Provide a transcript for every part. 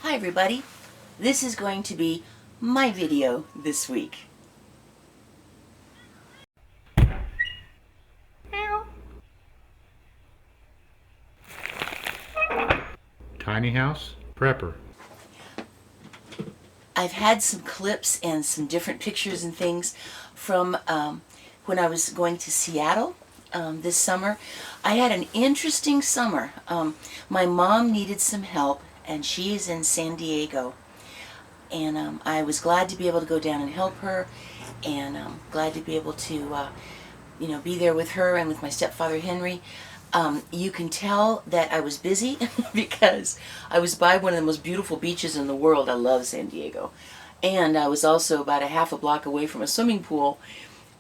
Hi everybody, this is going to be my video this week. Tiny house prepper. I've had some clips and some different pictures and things from when I was going to Seattle this summer. I had an interesting summer. My mom needed some help and she is in San Diego. And I was glad to be able to go down and help her, and glad to be able to, be there with her and with my stepfather Henry. You can tell that I was busy because I was by one of the most beautiful beaches in the world. I love San Diego. And I was also about a half a block away from a swimming pool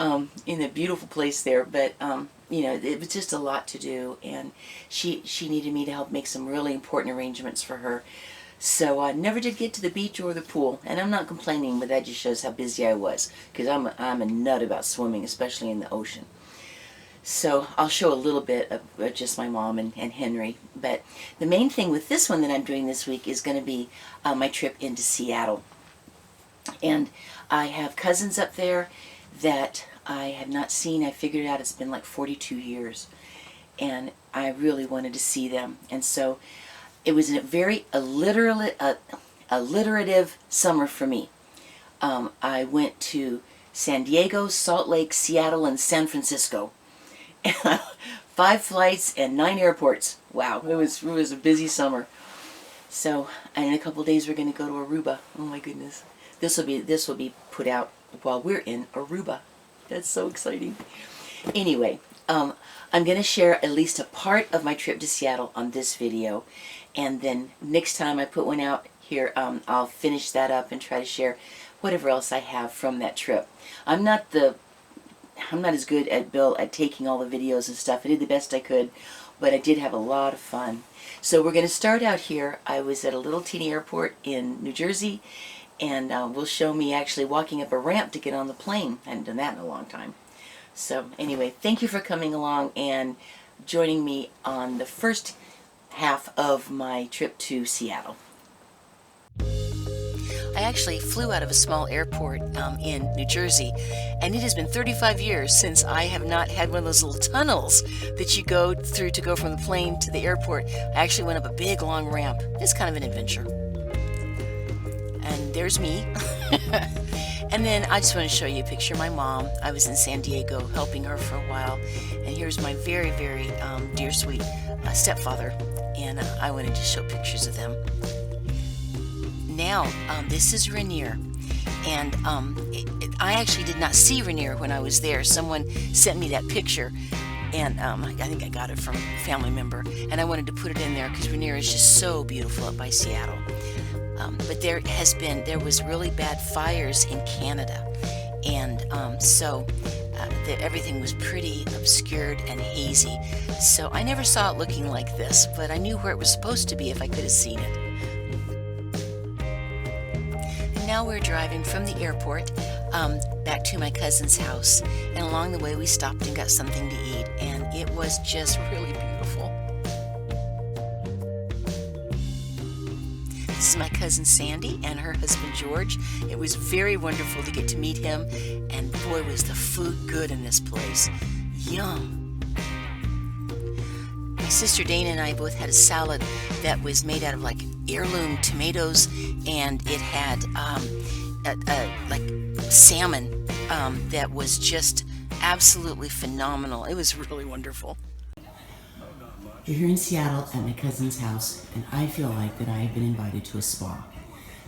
in a beautiful place there. But, it was just a lot to do. And she needed me to help make some really important arrangements for her. So I never did get to the beach or the pool, and I'm not complaining, but that just shows how busy I was, because I'm a nut about swimming, especially in the ocean. So I'll show a little bit of just my mom and Henry, but the main thing with this one that I'm doing this week is going to be my trip into Seattle. And I have cousins up there that I have not seen. I figured out it's been like 42 years, and I really wanted to see them, and so it was a very alliterative summer for me. I went to San Diego, Salt Lake, Seattle, and San Francisco. 5 flights and 9 airports. Wow, it was a busy summer. So, and in a couple days we're going to go to Aruba. Oh my goodness, this will be put out while we're in Aruba. That's so exciting. Anyway, I'm going to share at least a part of my trip to Seattle on this video. And then next time I put one out here, I'll finish that up and try to share whatever else I have from that trip. I'm not as good at Bill at taking all the videos and stuff. I did the best I could, but I did have a lot of fun. So we're going to start out here. I was at a little teeny airport in New Jersey, and will show me actually walking up a ramp to get on the plane. I hadn't done that in a long time. So anyway, thank you for coming along and joining me on the first half of my trip to Seattle. I actually flew out of a small airport in New Jersey, and it has been 35 years since I have not had one of those little tunnels that you go through to go from the plane to the airport. I actually went up a big long ramp. It's kind of an adventure. And there's me. And then I just want to show you a picture of my mom. I was in San Diego helping her for a while, and here's my very, very dear, sweet stepfather, and I wanted to show pictures of them. Now, this is Rainier, and I actually did not see Rainier when I was there. Someone sent me that picture, and I think I got it from a family member, and I wanted to put it in there because Rainier is just so beautiful up by Seattle. But there was really bad fires in Canada, and so everything was pretty obscured and hazy. So I never saw it looking like this, but I knew where it was supposed to be if I could have seen it. And now we're driving from the airport back to my cousin's house, and along the way we stopped and got something to eat, and it was just really beautiful. This is my cousin Sandy and her husband George. It was very wonderful to get to meet him, and boy was the food good in this place. Yum! My sister Dana and I both had a salad that was made out of like heirloom tomatoes, and it had like salmon that was just absolutely phenomenal. It was really wonderful. We're here in Seattle at my cousin's house, and I feel like that I have been invited to a spa.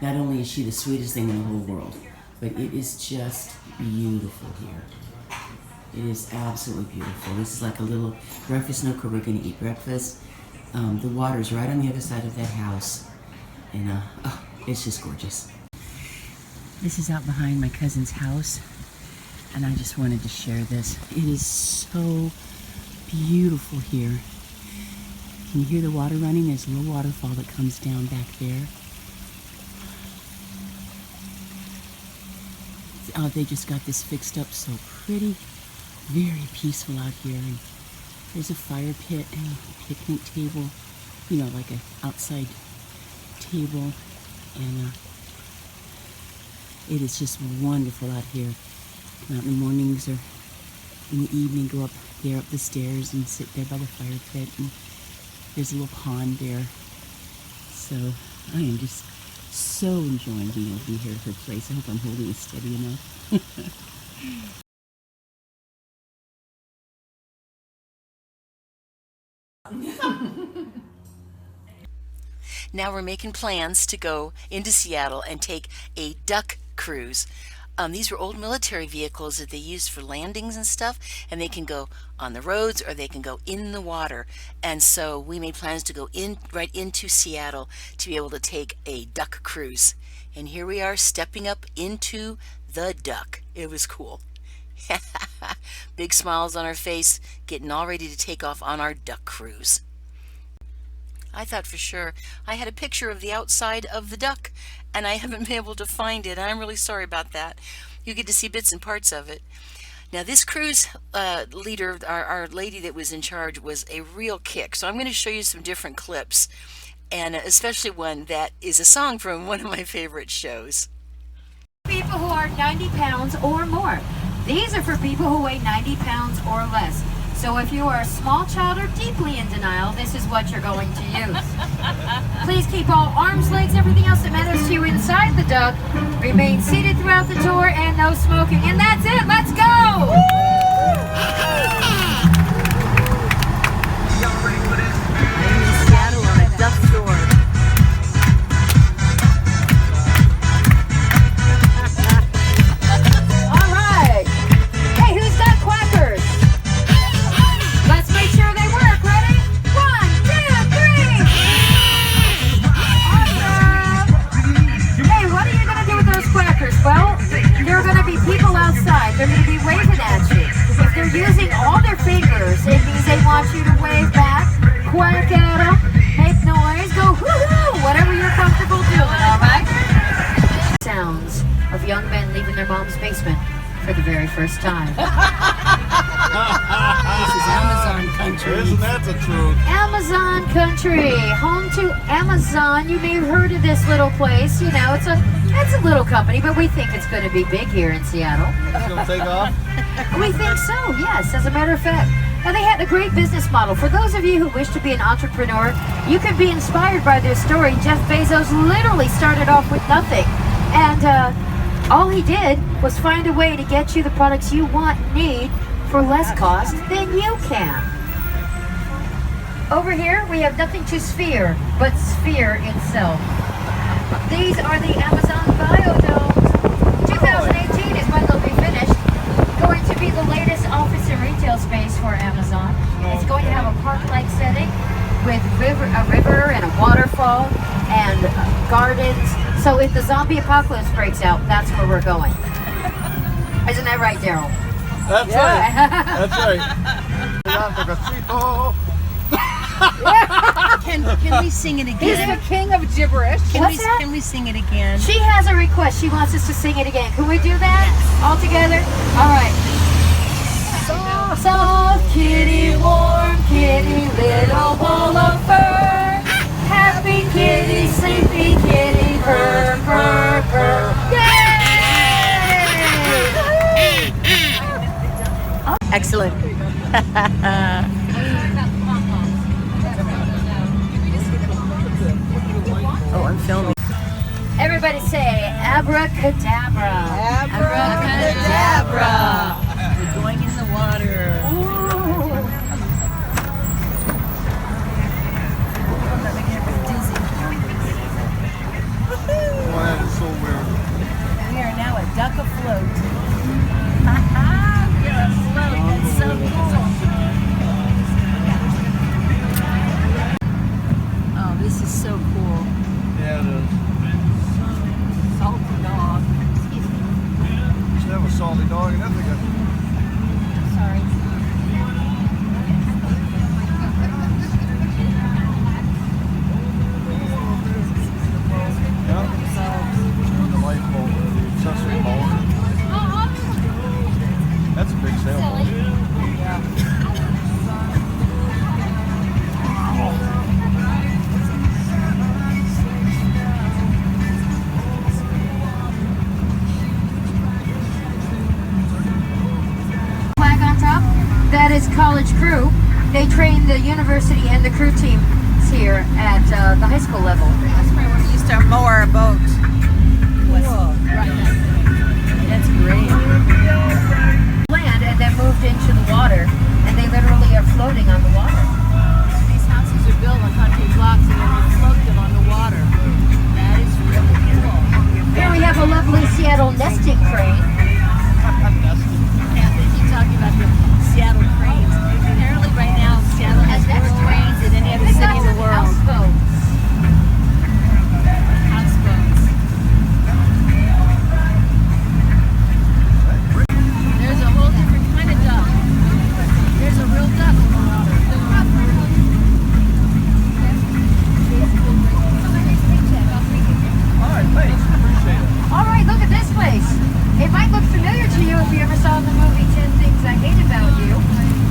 Not only is she the sweetest thing in the whole world, but it is just beautiful here. It is absolutely beautiful. This is like a little breakfast nook where we're going to eat breakfast. The water's right on the other side of that house, and it's just gorgeous. This is out behind my cousin's house, and I just wanted to share this. It is so beautiful here. Can you hear the water running? There's a little waterfall that comes down back there. Oh, they just got this fixed up so pretty. Very peaceful out here. And there's a fire pit and a picnic table. You know, like an outside table. And it is just wonderful out here. Come out in the mornings or in the evening, go up there up the stairs and sit there by the fire pit. And there's a little pond there. So I am just so enjoying being able to be here at her place. I hope I'm holding it steady enough. Now we're making plans to go into Seattle and take a duck cruise. These were old military vehicles that they used for landings and stuff, and they can go on the roads or they can go in the water. And so we made plans to go right into Seattle to be able to take a duck cruise. And here we are stepping up into the Duck. It was cool. Big smiles on our face, getting all ready to take off on our duck cruise. I thought for sure I had a picture of the outside of the Duck, and I haven't been able to find it. I'm really sorry about that. You get to see bits and parts of it. Now this cruise leader, our lady that was in charge, was a real kick. So I'm going to show you some different clips, and especially one that is a song from one of my favorite shows. People who are 90 pounds or more. These are for people who weigh 90 pounds or less. So if you are a small child or deeply in denial, this is what you're going to use. Please keep all arms, legs, everything else that matters to you inside the Duck. Remain seated throughout the tour and no smoking. And that's it. Let's go! I'm in Seattle on a duck tour. All right. Hey, who's got quackers? Let's make sure they work. Ready? 1, 2, 3. Awesome. Hey, what are you going to do with those quackers? Well, there are going to be people outside. They're going to be waving at you. If they're using all their fingers, it means they want you to wave back, quack at them, make noise, go whoo-hoo, whatever you're comfortable doing, all right? Sounds of young men leaving their mom's basement for the very first time. This is Amazon country. Isn't that the truth? Amazon country, home to Amazon. You may have heard of this little place. You know, it's a little company, but we think it's going to be big here in Seattle. It's gonna take off? We think so, yes, as a matter of fact. Now, they had a great business model. For those of you who wish to be an entrepreneur, you can be inspired by their story. Jeff Bezos literally started off with nothing. And all he did was find a way to get you the products you want and need for less cost than you can. Over here, we have nothing to sphere, but sphere itself. These are the Amazon Biodomes. 2018 is when they'll be finished. Going to be the latest office and retail space for Amazon. It's going to have a park-like setting with a river and a waterfall and gardens. So if the zombie apocalypse breaks out, that's where we're going. Isn't that right, Daryl? That's right. That's right. Can we sing it again? He's the king of gibberish. Can we sing it again? She has a request. She wants us to sing it again. Can we do that? All together? All right. Soft kitty, warm kitty, little ball of fur. Happy kitty, sleepy kitty, purr, purr, purr. Yay! Excellent. Oh, I'm filming. Everybody say abracadabra. Abracadabra. We're going in the water. Boy, that is so weird. We are now a duck afloat. We're afloat. That's so cool. Oh, this is so cool. Yeah, it is. Salty dog. Should have a salty dog and everything. Sorry. Yeah. The light bulb, the accessory bulb. That's a big sailboat. this college crew. They train the university and the crew teams here at the high school level. That's where we used to mow our boat. That's great. Land and then moved into the water, and they literally are floating on the water. These houses are built on concrete blocks and then you float them on the water. That is really cool. Here we have a lovely Seattle nesting crane. Yeah, they keep talking about the Seattle cranes. Apparently right now Seattle has more cranes than any other city in the world. Houseboats. Houseboats. There's a whole different kind of duck. There's a real duck in the water. All right, thanks. Appreciate it. All right, look at this place. It might look familiar to you if you ever saw the movie 10 Things I Hate About You.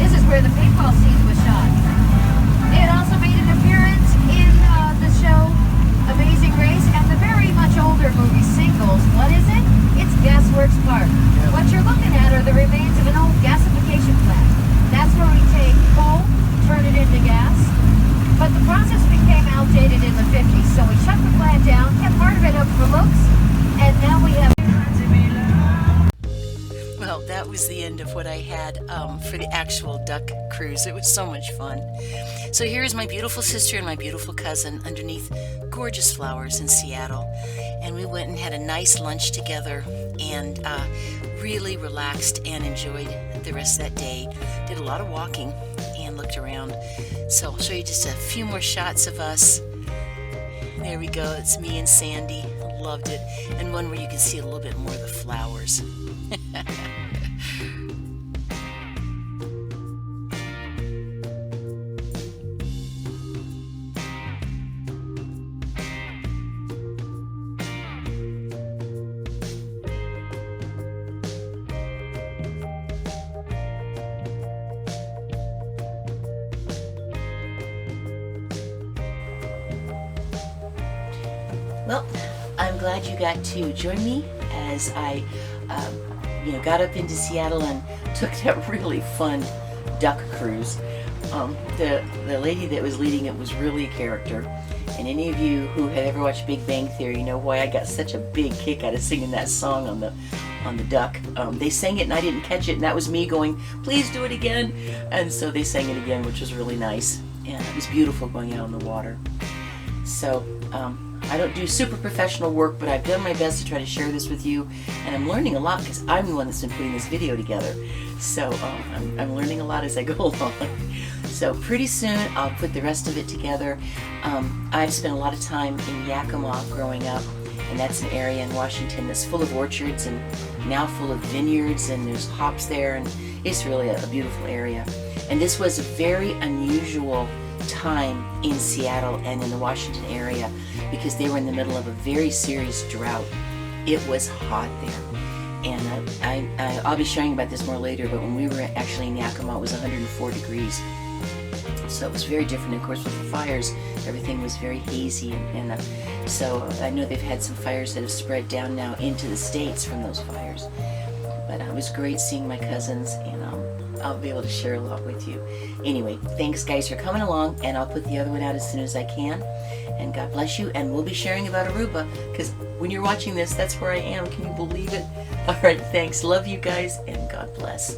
This is where the paintball scene was shot. It also made an appearance in the show Amazing Race and the very much older movie Singles. What is it? It's Gasworks Park. What you're looking at are the remains of an old gasification plant. That's where we take coal, turn it into gas. But the process became outdated in the 50s, so we shut the plant down, kept part of it up for looks, and now we have... Well, that was the end of what I had for the actual duck cruise. It was so much fun. So here is my beautiful sister and my beautiful cousin underneath gorgeous flowers in Seattle. And we went and had a nice lunch together and really relaxed and enjoyed the rest of that day. Did a lot of walking and looked around. So I'll show you just a few more shots of us. There we go. It's me and Sandy. Loved it. And one where you can see a little bit more of the flowers. Well, I'm glad you got to join me as I, got up into Seattle and took that really fun duck cruise. The lady that was leading it was really a character, and any of you who have ever watched Big Bang Theory know why I got such a big kick out of singing that song on the duck. They sang it and I didn't catch it, and that was me going, "Please do it again," and so they sang it again, which was really nice, and it was beautiful going out on the water. So. I don't do super professional work, but I've done my best to try to share this with you, and I'm learning a lot because I'm the one that's been putting this video together. So I'm learning a lot as I go along. So pretty soon I'll put the rest of it together. I've spent a lot of time in Yakima growing up, and that's an area in Washington that's full of orchards and now full of vineyards, and there's hops there, and it's really a beautiful area. And this was a very unusual time in Seattle and in the Washington area because they were in the middle of a very serious drought. It was hot there, and I'll be sharing about this more later, but when we were actually in Yakima it was 104 degrees, so it was very different. Of course, with the fires everything was very hazy, and so I know they've had some fires that have spread down now into the States from those fires, but it was great seeing my cousins, and I'll be able to share a lot with you. Anyway, thanks guys for coming along, and I'll put the other one out as soon as I can. And God bless you, and we'll be sharing about Aruba, because when you're watching this, that's where I am. Can you believe it? All right, thanks. Love you guys, and God bless.